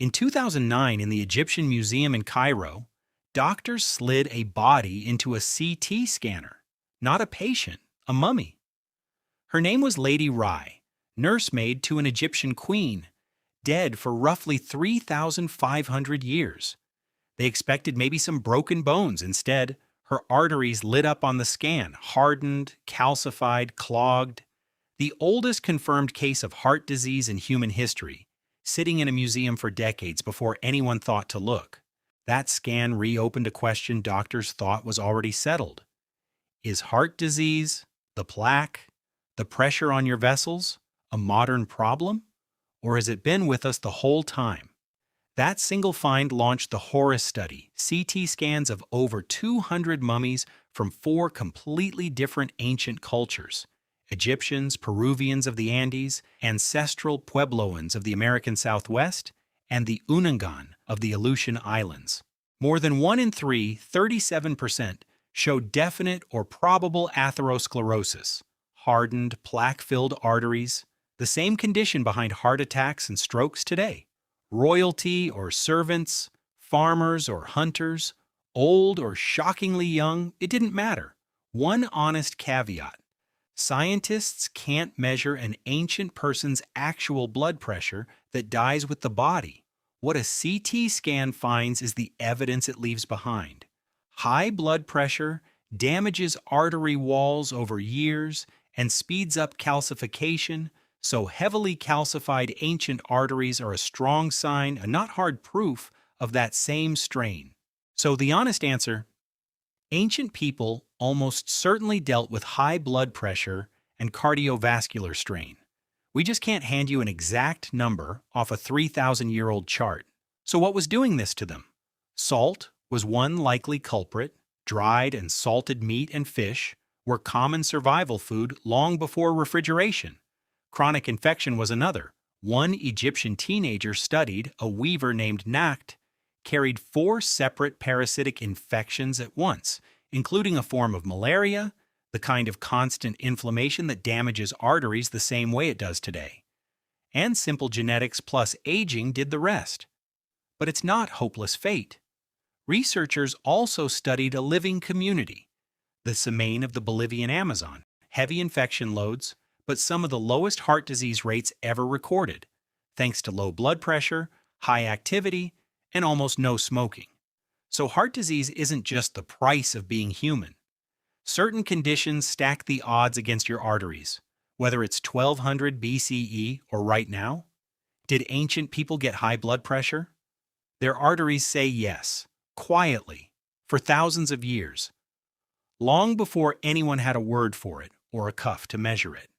In 2009, in the Egyptian Museum in Cairo, doctors slid a body into a CT scanner, not a patient, a mummy. Her name was Lady Rai, nursemaid to an Egyptian queen, dead for roughly 3,500 years. They expected maybe some broken bones. Instead, her arteries lit up on the scan, hardened, calcified, clogged. The oldest confirmed case of heart disease in human history, sitting in a museum for decades before anyone thought to look. That scan reopened a question doctors thought was already settled. Is heart disease, the plaque, the pressure on your vessels, a modern problem? Or has it been with us the whole time? That single find launched the Horus Study, CT scans of over 200 mummies from four completely different ancient cultures: Egyptians, Peruvians of the Andes, ancestral Puebloans of the American Southwest, and the Unangan of the Aleutian Islands. More than 1 in 3, 37%, showed definite or probable atherosclerosis, hardened, plaque-filled arteries, the same condition behind heart attacks and strokes today. Royalty or servants, farmers or hunters, old or shockingly young, it didn't matter. One honest caveat: scientists can't measure an ancient person's actual blood pressure that dies with the body. What a CT scan finds is the evidence it leaves behind. High blood pressure damages artery walls over years and speeds up calcification, so heavily calcified ancient arteries are a strong sign, and not hard proof, of that same strain. So the honest answer: ancient people almost certainly dealt with high blood pressure and cardiovascular strain. We just can't hand you an exact number off a 3,000-year-old chart. So what was doing this to them? Salt was one likely culprit. Dried and salted meat and fish were common survival food long before refrigeration. Chronic infection was another. One Egyptian teenager studied, a weaver named Nakht, carried 4 separate parasitic infections at once, including a form of malaria, the kind of constant inflammation that damages arteries the same way it does today. And simple genetics plus aging did the rest. But it's not hopeless fate. Researchers also studied a living community, the Semaine of the Bolivian Amazon, heavy infection loads, but some of the lowest heart disease rates ever recorded, thanks to low blood pressure, high activity, and almost no smoking. So heart disease isn't just the price of being human. Certain conditions stack the odds against your arteries, whether it's 1200 BCE or right now. Did ancient people get high blood pressure? Their arteries say yes, quietly, for thousands of years, long before anyone had a word for it or a cuff to measure it.